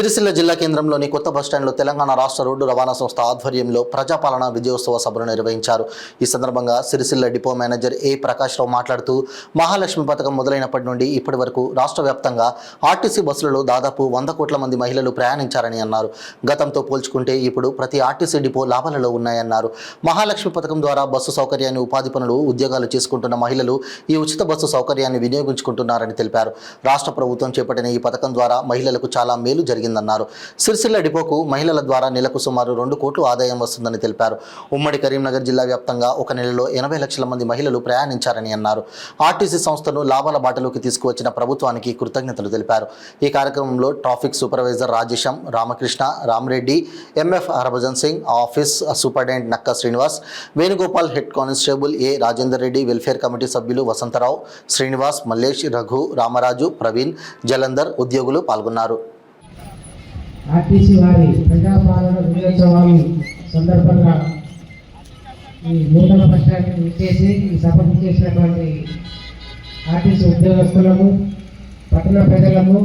సిరిసిల్ల జిల్లా కేంద్రంలోని కొత్త బస్టాండ్లో తెలంగాణ రాష్ట్ర రోడ్డు రవాణా సంస్థ ఆధ్వర్యంలో ప్రజాపాలన విజయోత్సవ సభను నిర్వహించారు. ఈ సందర్భంగా సిరిసిల్ల డిపో మేనేజర్ ఏ ప్రకాష్ రావు మాట్లాడుతూ మహాలక్ష్మి పథకం మొదలైనప్పటి నుండి ఇప్పటి వరకు రాష్ట్ర వ్యాప్తంగా ఆర్టీసీ బస్సులలో దాదాపు 100 కోట్ల మంది మహిళలు ప్రయాణించారని అన్నారు. గతంతో పోల్చుకుంటే ఇప్పుడు ప్రతి ఆర్టీసీ డిపో లాభాలలో ఉన్నాయన్నారు. మహాలక్ష్మి పథకం ద్వారా బస్సు సౌకర్యాన్ని, ఉపాధి పనులు, ఉద్యోగాలు చేసుకుంటున్న మహిళలు ఈ ఉచిత బస్సు సౌకర్యాన్ని వినియోగించుకుంటున్నారని తెలిపారు. రాష్ట్ర ప్రభుత్వం చేపట్టిన ఈ పథకం ద్వారా మహిళలకు చాలా మేలు జరిగిందన్నారు. సిరిసిల్ల డిపోకు మహిళల ద్వారా నెలకు సుమారు 2 కోట్లు ఆదాయం వస్తుందని తెలిపారు. ఉమ్మడి కరీంనగర్ జిల్లా వ్యాప్తంగా ఒక నెలలో 80 లక్షల మంది మహిళలు ప్రయాణించారని అన్నారు. ఆర్టీసీ సంస్థను లాభాల బాటలోకి తీసుకువచ్చిన ప్రభుత్వానికి కృతజ్ఞతలు తెలిపారు. ఈ కార్యక్రమంలో traffic supervisor Rajesham, Ramakrishna, Ramareddy, MF Harbhajan Singh, office superintendent Nakka Srinivas, Venugopal, head constable A Rajender Reddy, welfare committee సభ్యులు వసంతరావు, శ్రీనివాస్, మల్లేష్, రఘు, రామరాజు, ప్రవీణ్, జలంధర్ ఉద్యోగులు పాల్గొన్నారు. ఆర్టీసీ వారి ప్రజాపాలన విజయోత్సవాలు సందర్భంగా ఈ నూతన బస్టాండ్ని ఇచ్చేసి ఈ సభకు చేసినటువంటి ఆర్టీసీ ఉద్యోగస్తులకు, పట్టణ ప్రజలకు,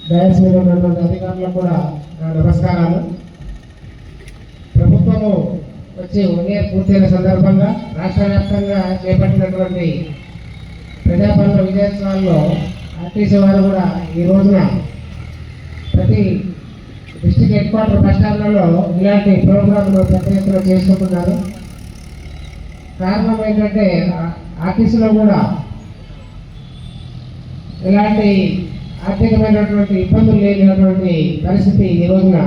డయాస్ మీద ఉన్నటువంటి అధికారులకు కూడా నా నమస్కారాలు. ప్రభుత్వము వచ్చి 1 year పూర్తయిన సందర్భంగా రాష్ట్ర వ్యాప్తంగా చేపట్టినటువంటి ప్రజాపాలన విజయోత్సవాల్లో ఆర్టీసీ వారు కూడా ఈ రోజున ప్రతి డిస్ట్రిక్ట్ హెడ్ క్వార్టర్ బస్టాండ్లలో ఇలాంటి ప్రోగ్రాంలు పెద్ద ఎత్తున చేసుకుంటున్నారు. కారణం ఏంటంటే ఆర్టీసీలో కూడా ఎలాంటి ఆర్థికమైనటువంటి ఇబ్బందులు లేనటువంటి పరిస్థితి ఈ రోజున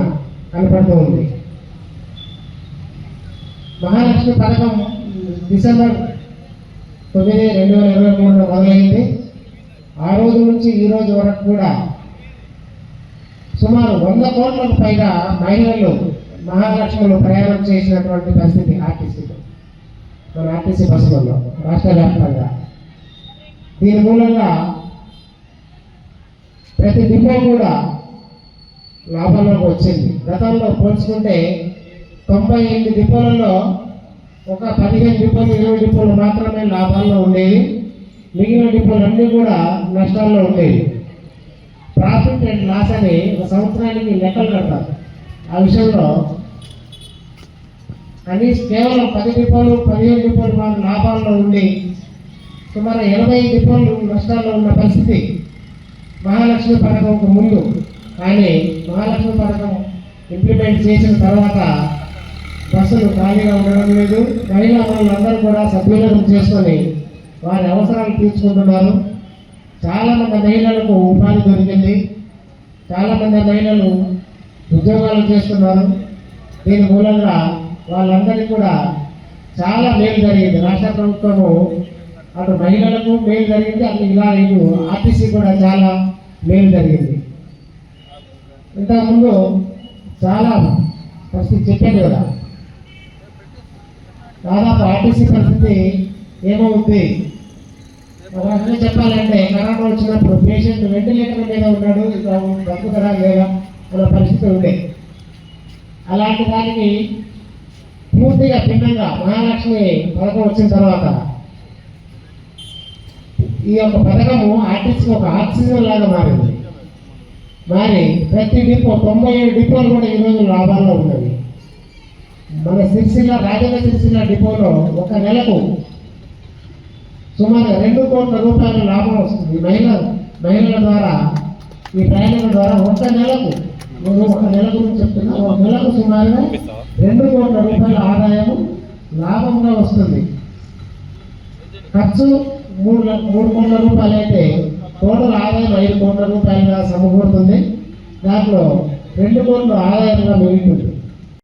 కనపడుతూ ఉంది. మహాలక్ష్మి పథకం డిసెంబర్ 9, 2023 మొదలైంది. ఆ రోజు నుంచి ఈ రోజు వరకు కూడా సుమారు 100 కోట్లకు పైగా మహిళలు మహాలక్ష్మిలో ప్రయాణం చేసినటువంటి పరిస్థితి ఆర్టీసీలో, మన ఆర్టీసీ బస్సులలో రాష్ట్ర వ్యాప్తంగా. దీని మూలంగా ప్రతి డిపో కూడా లాభంలోకి వచ్చింది. గతంలో పోల్చుకుంటే 98 డిపోలలో ఒక 15 డిపోలు, 20 డిపోలు మాత్రమే లాభాల్లో ఉండేవి. మిగిలిన డిపోలన్నీ కూడా నష్టాల్లో ఉండేవి. ప్రాఫిట్ అండ్ లాస్ అని ఒక సంవత్సరానికి లెక్కలు కడతారు. ఆ విషయంలో అని కేవలం 10 డిపోలు, 15 డిపోలు మాత్రం లాభాల్లో ఉండి సుమారు 80 డిపోలు నష్టాల్లో ఉన్న పరిస్థితి మహాలక్ష్మి పథకంకు ముందు. కానీ మహాలక్ష్మి పథకం ఇంప్లిమెంట్ చేసిన తర్వాత బస్సులు ఖాళీగా ఉండడం లేదు. మహిళా వాళ్ళందరూ కూడా సద్వినియోగం చేసుకొని వారి అవసరాలు తీర్చుకుంటున్నారు. చాలామంది మహిళలకు ఉపాధి దొరికింది. చాలామంది మహిళలు ఉద్యోగాలు చేస్తున్నారు. దీని మూలంగా వాళ్ళందరికీ కూడా చాలా మేలు జరిగింది. రాష్ట్ర ప్రభుత్వము అటు మహిళలకు మేలు జరిగింది, అటు ఇలా ఇటు ఆర్టీసీ కూడా చాలా మేలు జరిగింది. ఇంతకుముందు చాలా పరిస్థితి చెప్పాను కదా, దాదాపు ఆర్టీసీ పరిస్థితి ఏమవుతుంది అన్నీ చెప్పాలంటే, కరోనా వచ్చినప్పుడు పేషెంట్ వెంటిలేటర్ మీద ఉన్నాడు, బతుకుతారా లేదా అన్న పరిస్థితి ఉండే. అలాంటి దానికి పూర్తిగా భిన్నంగా మహాలక్ష్మి పథకం వచ్చిన తర్వాత ఈ యొక్క పథకము ఆర్టీసీ ఒక ఆక్సిజన్ లాగా మారింది. మరి ప్రతి డిపో 97 డిపోలు కూడా ఈరోజు లాభాల్లో ఉన్నవి. మన సిరిసిల్ల, రాజన్న సిరిసిల్ల డిపోలో ఒక నెలకు సుమారు 2 కోట్ల రూపాయల లాభం వస్తుంది. మహిళల ద్వారా, ఈ ప్రయాణాల ద్వారా ఒక నెలకు గురించి చెప్తున్నా, ఒక నెలకు సుమారుగా 2 కోట్ల రూపాయల ఆదాయం లాభంగా వస్తుంది. ఖర్చు 3 కోట్ల రూపాయలు అయితే టోటల్ ఆదాయం 5 కోట్ల రూపాయలుగా సమకూరుతుంది. దాంట్లో 2 కోట్ల ఆదాయంగా మిగులుతుంది.